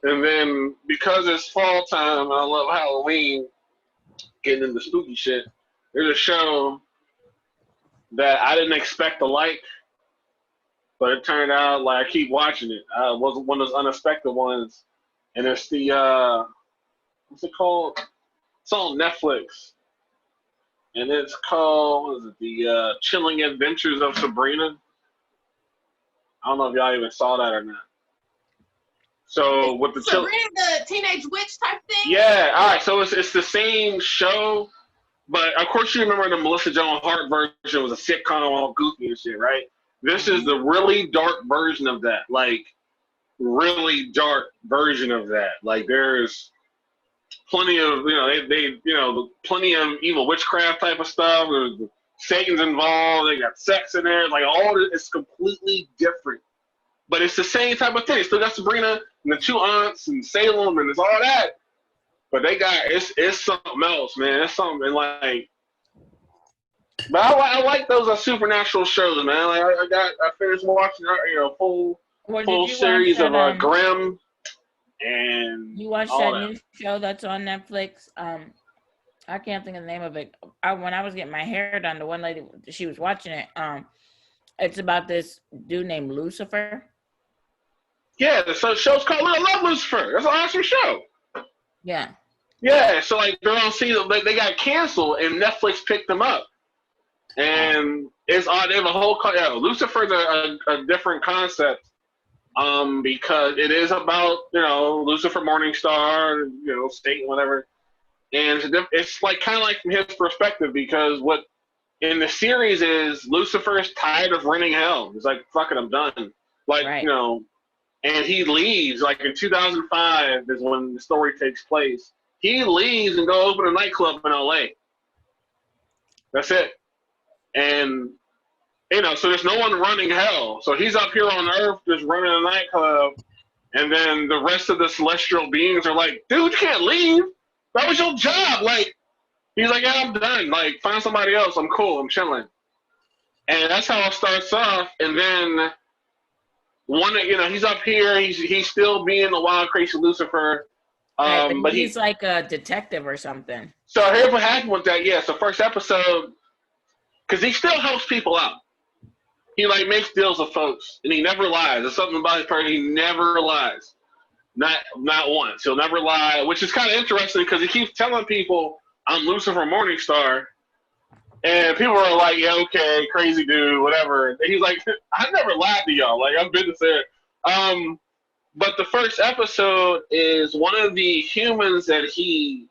And then because it's fall time, and I love Halloween, getting into spooky shit. There's a show that I didn't expect to like, but it turned out like I keep watching it. It was one of those unexpected ones, and it's the what's it called? It's on Netflix, and it's called what is it? The Chilling Adventures of Sabrina. I don't know if y'all even saw that or not. So with the Sabrina, the teenage witch type thing. Yeah, all right. So it's the same show, but of course you remember the Melissa Joan Hart version was a sitcom all goofy and shit, right? This is the really dark version of that, like really dark version of that. Like there's plenty of plenty of evil witchcraft type of stuff. There's Satan's involved. They got sex in there. Like all this is completely different, but it's the same type of thing. It's still got Sabrina and the two aunts and Salem and it's all that. But they got it's something else, man. It's something like. But I like those supernatural shows, man. Like I finished watching full series of Grimm and you watched all that new show that's on Netflix. I can't think of the name of it. When I was getting my hair done, the one lady she was watching it. It's about this dude named Lucifer. Yeah, the show's called I Love Lucifer. That's an awesome show. Yeah. Yeah, so like they're on season, they got canceled and Netflix picked them up, and it's they have a whole Lucifer's a different concept, because it is about Lucifer Morningstar, Satan, whatever, and it's like kind of like from his perspective because what in the series is Lucifer is tired of running hell. He's like, fuck it, I'm done. Like and he leaves. Like in 2005 is when the story takes place. He leaves and go open a nightclub in LA. That's it. And, so there's no one running hell. So he's up here on Earth just running a nightclub. And then the rest of the celestial beings are like, dude, you can't leave. That was your job. Like, he's like, yeah, I'm done. Like, find somebody else. I'm cool. I'm chilling. And that's how it starts off. And then, he's up here. He's still being the wild, crazy Lucifer. But he's like a detective or something. So here's what happened with that. Yeah, so first episode, because he still helps people out. He like makes deals with folks, and he never lies. There's something about his person. He never lies, not once. He'll never lie, which is kind of interesting because he keeps telling people, "I'm Lucifer Morningstar," and people are like, "Yeah, okay, crazy dude, whatever." And he's like, "I never lied to y'all. Like I've been to there." But the first episode is one of the humans that he,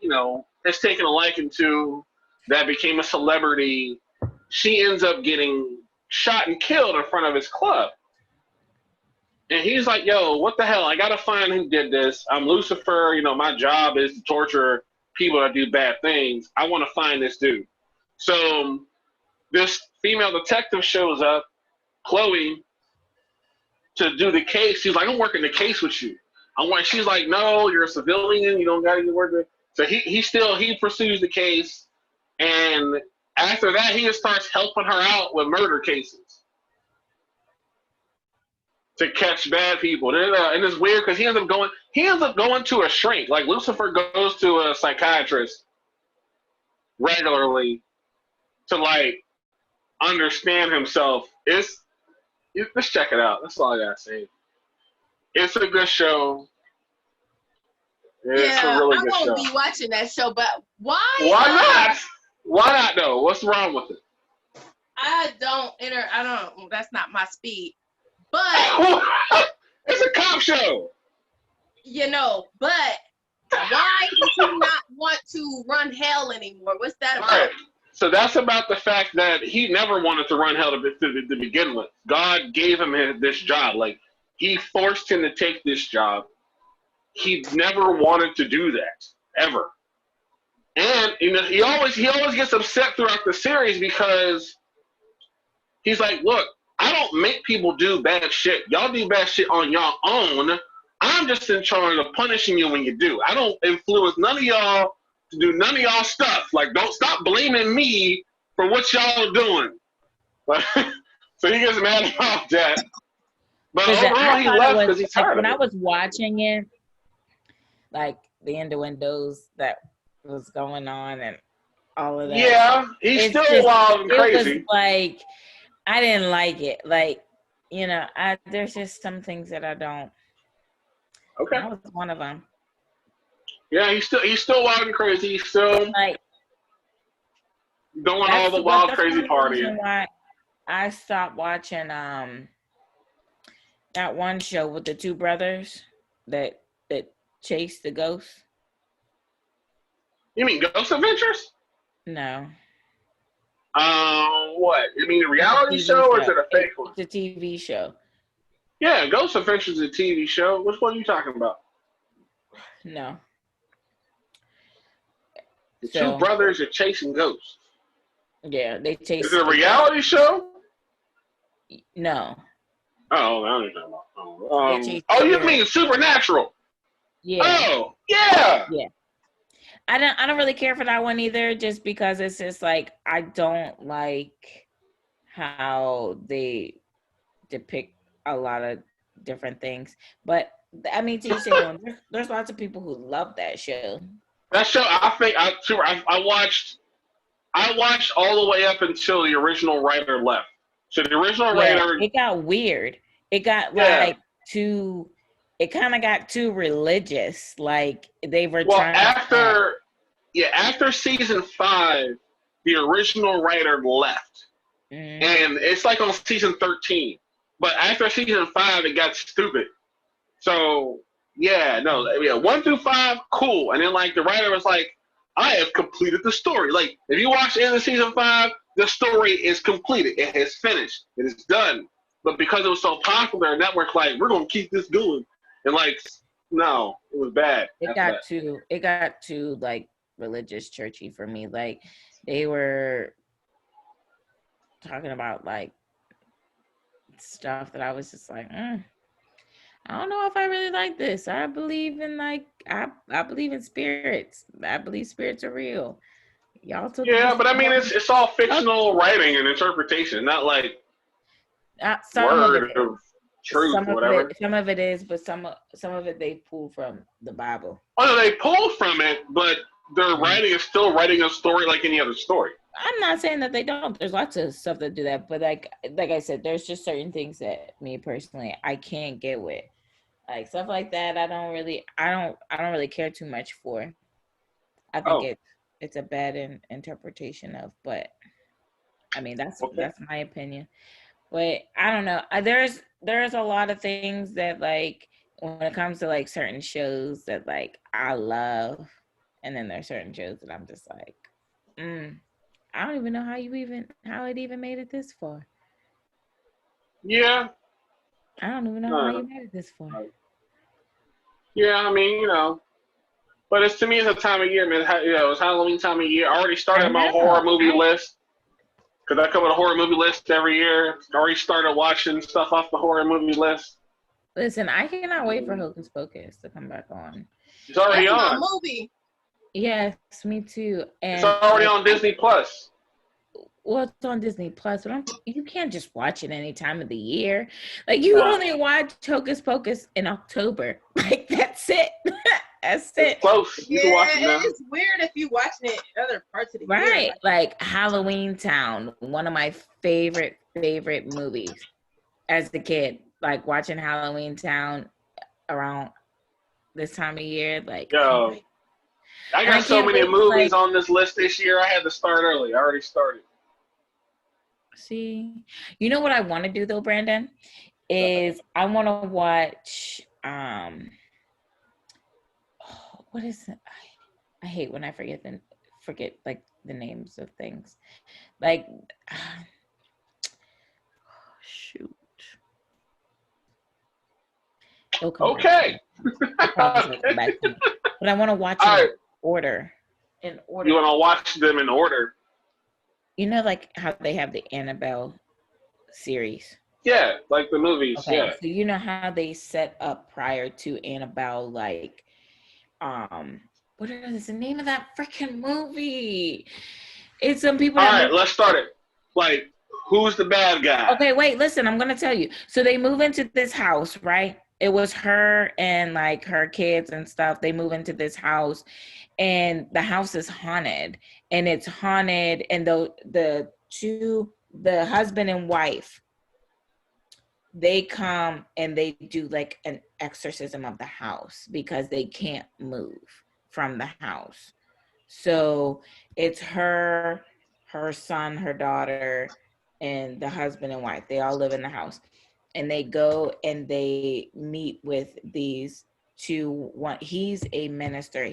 has taken a liking to that became a celebrity. She ends up getting shot and killed in front of his club. And he's like, yo, what the hell? I got to find who did this. I'm Lucifer. My job is to torture people that do bad things. I want to find this dude. So this female detective shows up, Chloe, to do the case. She's like, I'm working the case with you. She's like, no, you're a civilian. You don't got to get working. So he pursues the case. And after that, he just starts helping her out with murder cases to catch bad people. And it's weird because he ends up going to a shrink. Like Lucifer goes to a psychiatrist regularly to like understand himself. Let's check it out. That's all I gotta say. It's a good show. It's a really good show. I won't be watching that show, but why? Why not? Why not though? What's wrong with it? I don't. That's not my speed. But it's a cop show. But why does he not want to run hell anymore? What's that about? Right. So that's about the fact that he never wanted to run hell to begin with. God gave him this job. Like, he forced him to take this job. He never wanted to do that, ever. And he always gets upset throughout the series because he's like, look, I don't make people do bad shit. Y'all do bad shit on your own. I'm just in charge of punishing you when you do. I don't influence none of y'all to do none of y'all stuff. Like, don't stop blaming me for what y'all are doing. So he gets mad about that. But overall, he left because he's tired when I was watching it, like the innuendos that was going on and all of that. Yeah, he's It's still just, wild and it was crazy. like, I didn't like it. Like, you know, there's just some things that I don't. Okay. That was one of them. Yeah, he's still wild and crazy. He's still Like, doing all the wild, crazy partying. Why I stopped watching that one show with the two brothers that chased the ghosts. You mean Ghost Adventures? No. What? You mean a reality show or is it a fake one? It's a TV show. Yeah, Ghost Adventures is a TV show. Which one are you talking about? No. The two brothers are chasing ghosts. Yeah, they chase. Is it a reality show? No. Oh, I don't know. Oh, you mean Supernatural? Yeah. Oh, yeah. Yeah. I don't really care for that one either, just because it's just like, I don't like how they depict a lot of different things. But I mean, to say, there's lots of people who love that show. That show, I watched all the way up until the original writer left. So the original writer, it got weird. It got like too. It kind of got too religious. Like they were trying. After season 5, the original writer left, and it's like on season 13. But after season 5, it got stupid. So 1 through 5, cool. And then like the writer was like, I have completed the story. Like if you watch the end of season 5, the story is completed. It has finished. It is done. But because it was so popular, network like, we're gonna keep this going. And like, no, it was bad. It got too like religious, churchy for me. Like they were talking about like stuff that I was just like, I don't know if I really like this. I believe in I believe in spirits. I believe spirits are real. Y'all took but I mean it's all fictional writing and interpretation, not like word of truth or whatever. Some of it is, but some of it they pull from the Bible. Oh no, they pull from it, but their writing is still writing a story like any other story. I'm not saying that they don't. There's lots of stuff that do that, but like I said, there's just certain things that me personally I can't get with. Like stuff like that, I don't really care too much for. I think it's a bad interpretation of, but I mean that's my opinion. But I don't know. There's a lot of things that like when it comes to like certain shows that like I love, and then there's certain shows that I'm just like, I don't even know how it even made it this far. Yeah. I don't even know how you made it this far. Yeah, I mean, but to me, it's a time of year, man. It's Halloween time of year. I already started my horror movie list because I come with a horror movie list every year. I already started watching stuff off the horror movie list. Listen, I cannot wait for Hocus Pocus to come back on. It's already on. My movie. Yes, me too. And it's already on Disney Plus. Well, it's on Disney Plus, but you can't just watch it any time of the year. Like you only watch Hocus Pocus in October. Like that's it. That's it. It's close. You can watch it now. It's weird if you watching it in other parts of the year. Right. Like Halloween Town, one of my favorite movies as a kid. Like watching Halloween Town around this time of year. Like I got so many movies on this list this year. I had to start early. I already started. See, you know what I want to do though, Brandon, is I want to watch. What is it? I hate when I forget like the names of things. Like, shoot. Okay. But I want to watch it in order. You want to watch them in order? You know, like how they have the Annabelle series. Yeah, like the movies. Okay, yeah. So you know how they set up prior to Annabelle, like, what is the name of that freaking movie? It's some people. All right, let's start it. Like, who's the bad guy? Okay, wait, listen, I'm gonna tell you. So they move into this house, right? it was her and like her kids and stuff. They move into this house, and the house is haunted, and it's haunted. And the husband and wife, they come and they do like an exorcism of the house because they can't move from the house. So it's her son, her daughter, and the husband and wife. They all live in the house. And they go and they meet with these two. One, he's a minister.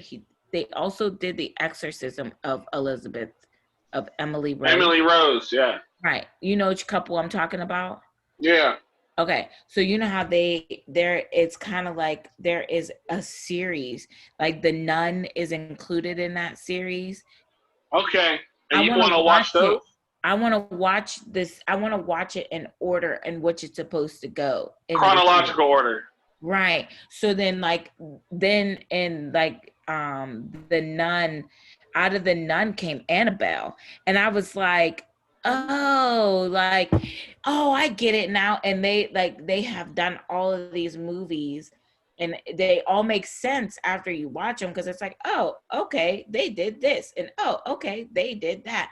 They also did the exorcism of Elizabeth, of Emily Rose. Emily Rose, yeah. Right. You know which couple I'm talking about? Yeah. Okay, so you know how it's kind of like there is a series, like The Nun is included in that series. Okay, and you want to watch those? I want to watch this. I want to watch it in order in which it's supposed to go. Chronological order. Right. So then The Nun, out of The Nun came Annabelle. And I was like, oh, I get it now. And they have done all of these movies, and they all make sense after you watch them, because it's like, oh, okay, they did this, and oh, okay, they did that.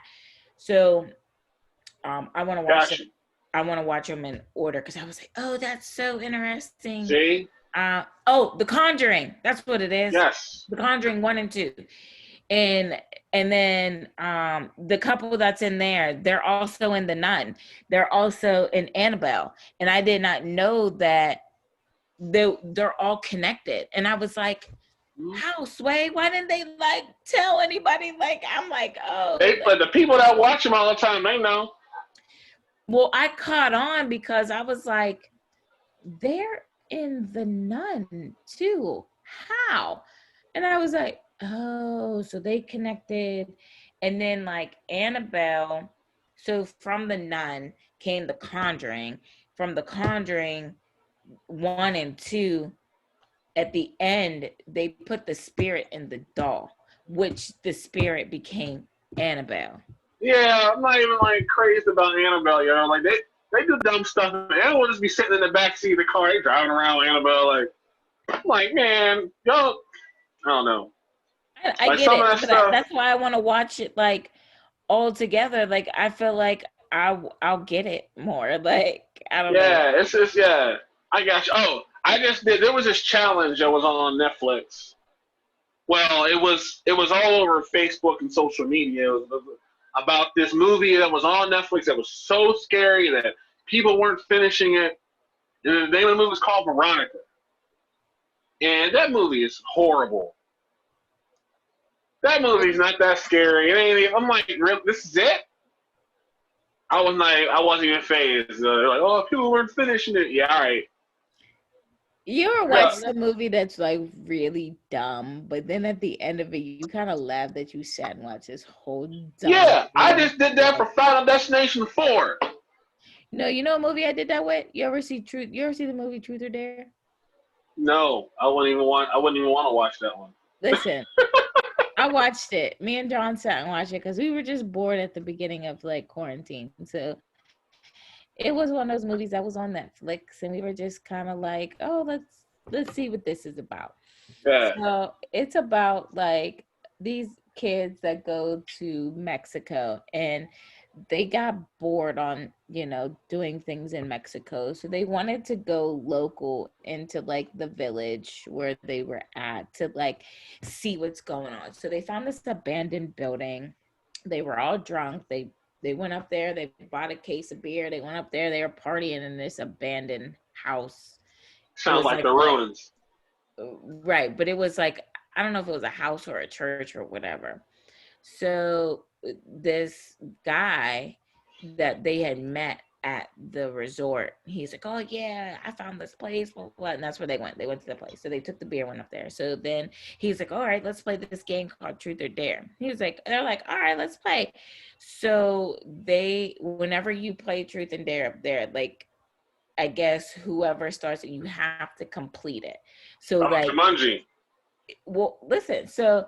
So I want to watch them. I want to watch them in order, because I was like, oh, that's so interesting. See? The Conjuring. That's what it is. Yes. The Conjuring 1 and 2. And then the couple that's in there, they're also in The Nun. They're also in Annabelle. And I did not know that they're all connected. And I was like, how, Sway? Why didn't they like tell anybody? Like, I'm like, oh. But the people that watch them all the time, they know. Well, I caught on because I was like, they're in The Nun too. How? And I was like, oh, so they connected. And then like Annabelle, so from The Nun came The Conjuring. From The Conjuring 1 and 2, at the end, they put the spirit in the doll, which the spirit became Annabelle. Yeah, I'm not even like crazy about Annabelle, you know. Like they do dumb stuff. Annabelle will just be sitting in the back seat of the car, they driving around with Annabelle. Like, I'm like, man, yo, I don't know. I get it, but that's why I want to watch it like all together. Like, I feel like I'll get it more. Like, I don't know. Yeah, it's just I got you. Oh, I just did. There was this challenge that was on Netflix. Well, it was all over Facebook and social media. It was about this movie that was on Netflix that was so scary that people weren't finishing it. And the name of the movie was called Veronica. And that movie is horrible. That movie's not that scary. It ain't even, I'm like, really, this is it? I wasn't even phased. Like, oh, people weren't finishing it. Yeah, all right. You ever watch a movie that's like really dumb, but then at the end of it, you kind of laugh that you sat and watched this whole dumb Yeah, I just did that for Final Destination 4. No, you know a movie I did that with? You ever see the movie Truth or Dare? No, I wouldn't even want to watch that one. Listen, I watched it. Me and John sat and watched it because we were just bored at the beginning of like quarantine. So it was one of those movies that was on Netflix, and we were just kind of like, oh, let's see what this is about. Yeah. So it's about like these kids that go to Mexico, and they got bored on, doing things in Mexico. So they wanted to go local into like the village where they were at to like see what's going on. So they found this abandoned building. They were all drunk. They went up there, they bought a case of beer, they went up there, they were partying in this abandoned house. Sounds like the ruins. Right, but it was like, I don't know if it was a house or a church or whatever. So this guy that they had met at the resort, he's like, oh yeah, I found this place, blah, blah, and that's where they went. They went to the place. So they took the beer, went up there. So then he's like, all right, let's play this game called Truth or Dare. They're like, all right, let's play. So whenever you play Truth and Dare up there, like, I guess whoever starts it, you have to complete it. So like, Jumanji. Well, listen, so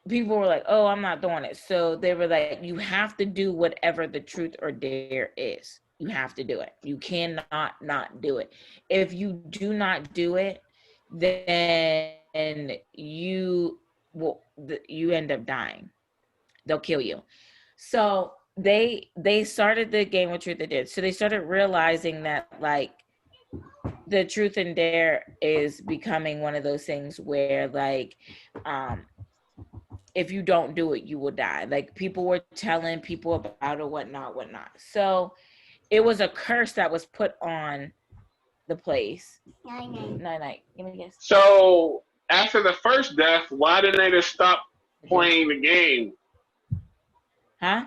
people were like, oh, I'm not doing it. So they were like, you have to do whatever the truth or dare is. You have to do it. You cannot not do it. If you do not do it, then you end up dying. They'll kill you. So they started the game with Truth or Dare. So they started realizing that like the Truth and Dare is becoming one of those things where like if you don't do it, you will die. Like people were telling people about it, whatnot. So it was a curse that was put on the place. Night. Give me a guess. So after the first death, why didn't they just stop playing the game? Huh?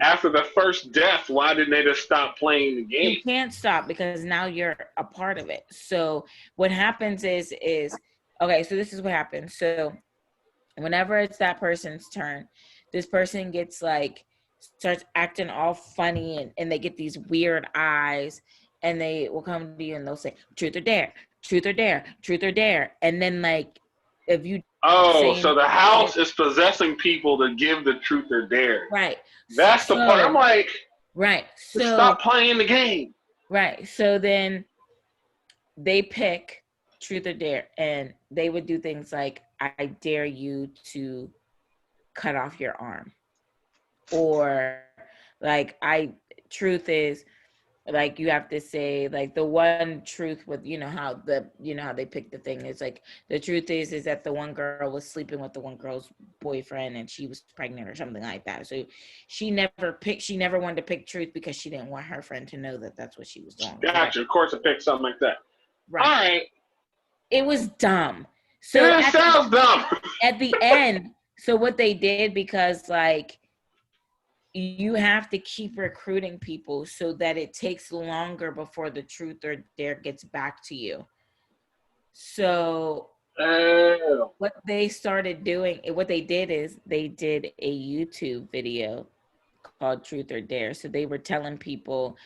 After the first death, why didn't they just stop playing the game? You can't stop because now you're a part of it. So what happens is okay, so this is what happens. So whenever it's that person's turn, this person gets like starts acting all funny and they get these weird eyes and they will come to you and they'll say truth or dare, truth or dare, truth or dare. And then like if you so the house is possessing people to give the truth or dare. Right. That's the part. I'm like, right. So stop playing the game. Right. So then they pick truth or dare and they would do things like I dare you to cut off your arm. Or like truth is like you have to say like the one truth with how they pick the thing is like the truth is that the one girl was sleeping with the one girl's boyfriend and she was pregnant or something like that. So she never wanted to pick truth because she didn't want her friend to know that that's what she was doing. Gotcha. Of course, I picked something like that. Right. All right. It was dumb. So it sounds dumb. At the end, so what they did because like you have to keep recruiting people so that it takes longer before the truth or dare gets back to you. So what they started doing, what they did is they did a YouTube video called Truth or Dare. So they were telling people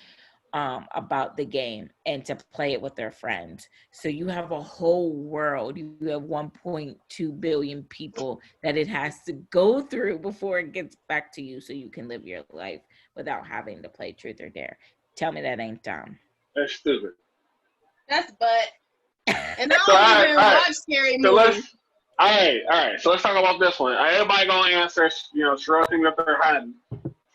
about the game and to play it with their friends. So you have a whole world. You have 1.2 billion people that it has to go through before it gets back to you so you can live your life without having to play Truth or Dare. Tell me that ain't dumb. That's stupid. That's butt. And I don't even watch scary movies. All right. So let's talk about this one. Everybody gonna answer, shrugging that they're hiding.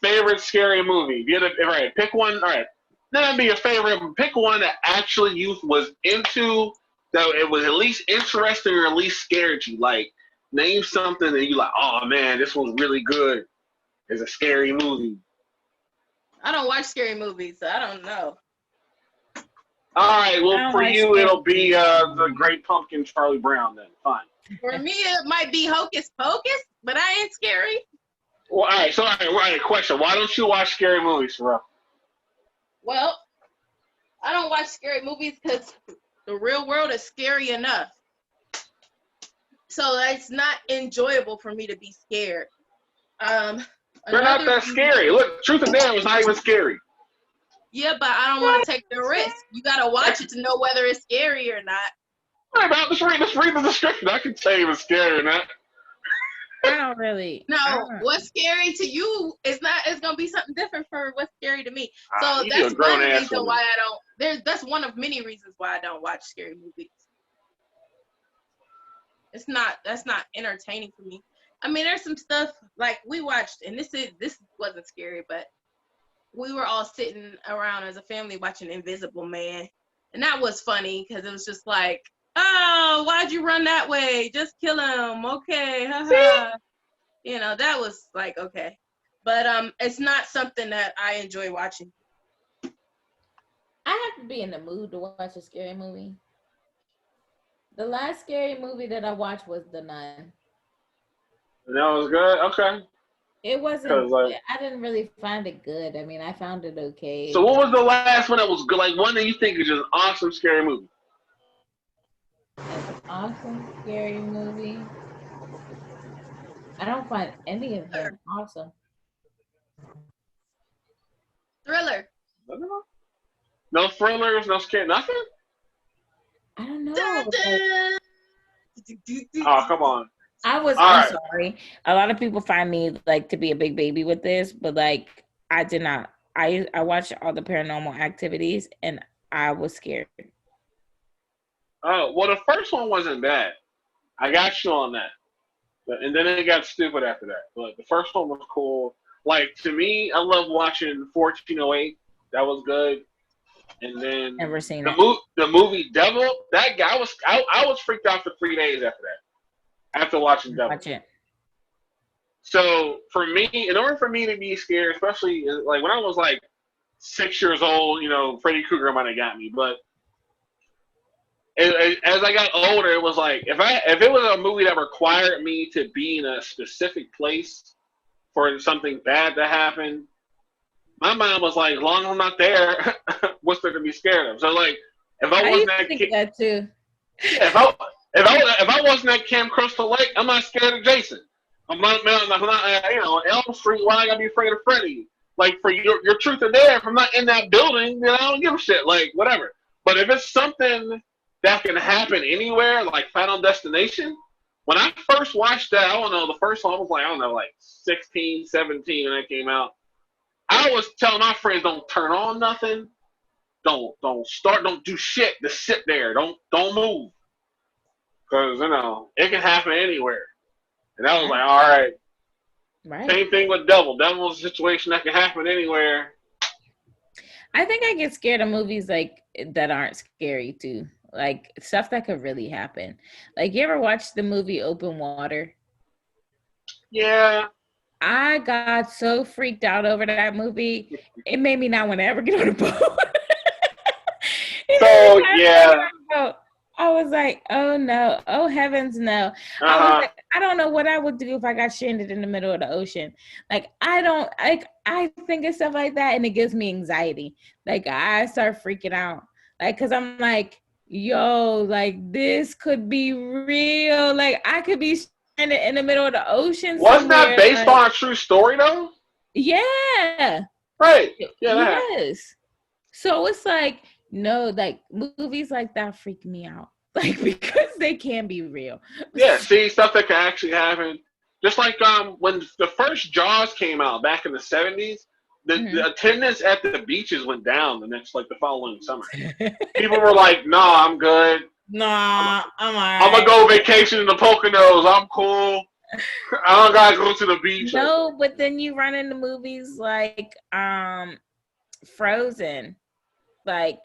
Favorite scary movie? Right, pick one. All right. That'd be your favorite. Pick one that actually you was into, that it was at least interesting or at least scared you. Like, name something that you like, oh man, this one's really good. It's a scary movie. I don't watch scary movies, so I don't know. All right, well, for you, it'll be The Great Pumpkin, Charlie Brown, then. Fine. For me, it might be Hocus Pocus, but I ain't scary. Well, all right, question. Why don't you watch scary movies, bro? Well, I don't watch scary movies because the real world is scary enough. So it's not enjoyable for me to be scared. They're not that scary. Look, Truth or Dare was not even scary. Yeah, but I don't want to take the risk. You gotta watch it to know whether it's scary or not. Right, about let's read the description. I can tell you if it's scary or not. I don't really. No, what's scary to you is not. It's gonna be something different for what's scary to me. So that's one reason why I don't. That's one of many reasons why I don't watch scary movies. That's not entertaining for me. I mean, there's some stuff like we watched, and this wasn't scary, but we were all sitting around as a family watching Invisible Man, and that was funny because it was just like, oh, why'd you run that way? Just kill him. Okay. Haha. That was like, okay. But it's not something that I enjoy watching. I have to be in the mood to watch a scary movie. The last scary movie that I watched was The Nun. That was good? Okay. It wasn't, I didn't really find it good. I mean, I found it okay. So what was the last one that was good? Like one that you think is just an awesome scary movie? An awesome scary movie? I don't find any of them awesome. Thriller. No thrillers, no scary, nothing? I don't know. Oh, come on. I'm sorry. A lot of people find me like to be a big baby with this, but like I did not I watched all the Paranormal Activities, and I was scared. Oh, well, the first one wasn't bad. I got you on that. And then it got stupid after that. But the first one was cool. Like, to me, I love watching 1408. That was good. And then Never seen it. The movie Devil, that guy I was freaked out for 3 days after that. After watching Devil. Watch it. So for me, in order for me to be scared, especially like when I was like 6 years old, Freddy Krueger might have got me. But as I got older, it was like if it was a movie that required me to be in a specific place for something bad to happen, my mind was like, as long as I'm not there, what's there to be scared of? So like, if I wasn't that kid, that too. Yeah, if I wasn't at Camp Crystal Lake, I'm not scared of Jason. I'm not Elm Street. Why I gotta be afraid of Freddy? Like, for your truth or dare, if I'm not in that building, then I don't give a shit. Like, whatever. But if it's something that can happen anywhere, like Final Destination, when I first watched that, I don't know, the first one I was like, I don't know, like 16, 17 when that came out. I was telling my friends, don't turn on nothing, don't start, don't do shit, just sit there, don't move, because it can happen anywhere. And I was like, all right. Right. Same thing with Devil. Devil's a situation that can happen anywhere. I think I get scared of movies like that aren't scary too, like stuff that could really happen. Like, you ever watch the movie Open Water? Yeah. I got so freaked out over that movie. It made me not want to ever get on a boat. So yeah. I was like, oh no, oh heavens no. Uh-huh. I was like, I don't know what I would do if I got stranded in the middle of the ocean. Like, I think of stuff like that and it gives me anxiety. Like, I start freaking out. Like, cause I'm like, yo, like this could be real. Like, I could be stranded in the middle of the ocean. Wasn't that based on a true story though? Yeah. Right. Yeah. Yes. So it's like, no, like movies like that freak me out, like, because they can be real. Yeah, see, stuff that can actually happen. Just like when the first Jaws came out back in the 70s, the attendance at the beaches went down the following summer. People were like, "Nah, I'm good. Nah, I'm alright. I'm gonna go vacation in the Poconos. I'm cool. I don't gotta go to the beach." No, but then you run into movies like Frozen, like.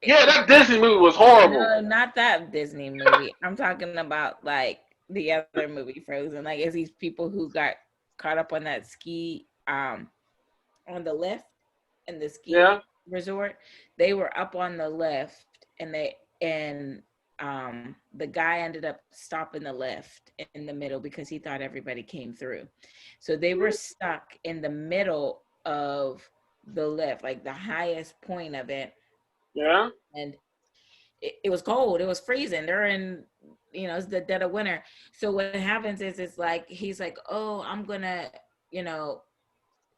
Yeah, that Disney movie was horrible. No, not that Disney movie. I'm talking about like the other movie, Frozen. Like, it's these people who got caught up on that ski on the lift in the ski resort. They were up on the lift and the guy ended up stopping the lift in the middle because he thought everybody came through. So they were stuck in the middle of the lift, like the highest point of it. Yeah. And it was cold. It was freezing. They're in, it's the dead of winter. So what happens is, it's like, he's like, oh, I'm going to,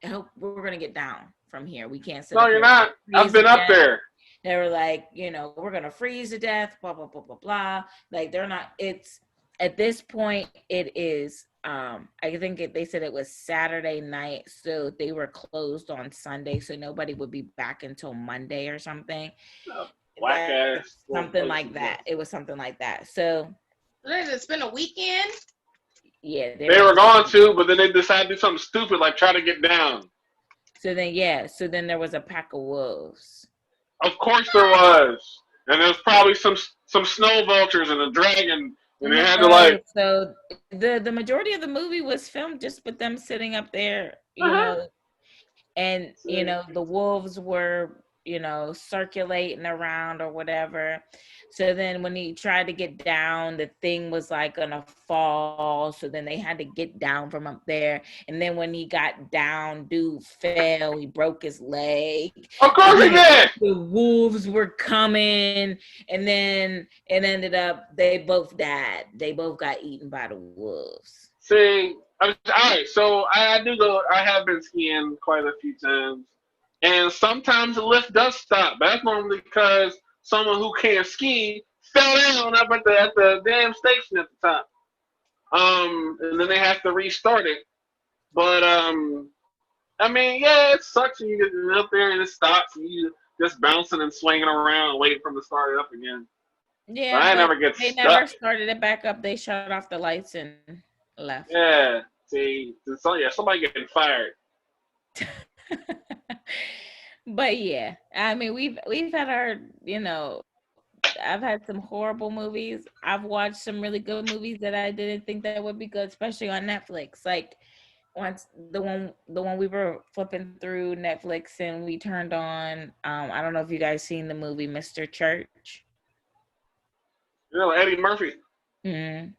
help. We're going to get down from here. We can't sit. No, you're not. I've been up there. They were like, we're going to freeze to death, blah, blah, blah, blah, blah. Like, they're not, it's, at this point, it is, I think they said it was Saturday night, so they were closed on Sunday, so nobody would be back until Monday or something. Whack ass. Something like that. It was something like that. So they just spend a weekend. Yeah, they were going to, but then they decided to do something stupid, like try to get down. So then there was a pack of wolves. Of course there was, and there was probably some snow vultures and a dragon. And they had to like. So the majority of the movie was filmed just with them sitting up there, and the wolves were circulating around or whatever. So then when he tried to get down, the thing was like gonna fall. So then they had to get down from up there. And then when he got down, dude fell. He broke his leg. Of course he did. The wolves were coming. And then it ended up, they both died. They both got eaten by the wolves. See, all right. So I have been skiing quite a few times. And sometimes the lift does stop. But that's normally because someone who can't ski fell down up at the damn station at the top. And then they have to restart it. But I mean, yeah, it sucks when you get up there and it stops and you just bouncing and swinging around, waiting for them to start it up again. But Yeah, I but never get they stuck. never started it back up. They shut off the lights and left. Yeah, see, so yeah, somebody getting fired. But yeah, I mean, we've had our, I've had some horrible movies. I've watched some really good movies that I didn't think that would be good, especially on Netflix. Like once the one we were flipping through Netflix and we turned on. I don't know if you guys seen the movie Mr. Church. You know, Eddie Murphy. Mm-hmm.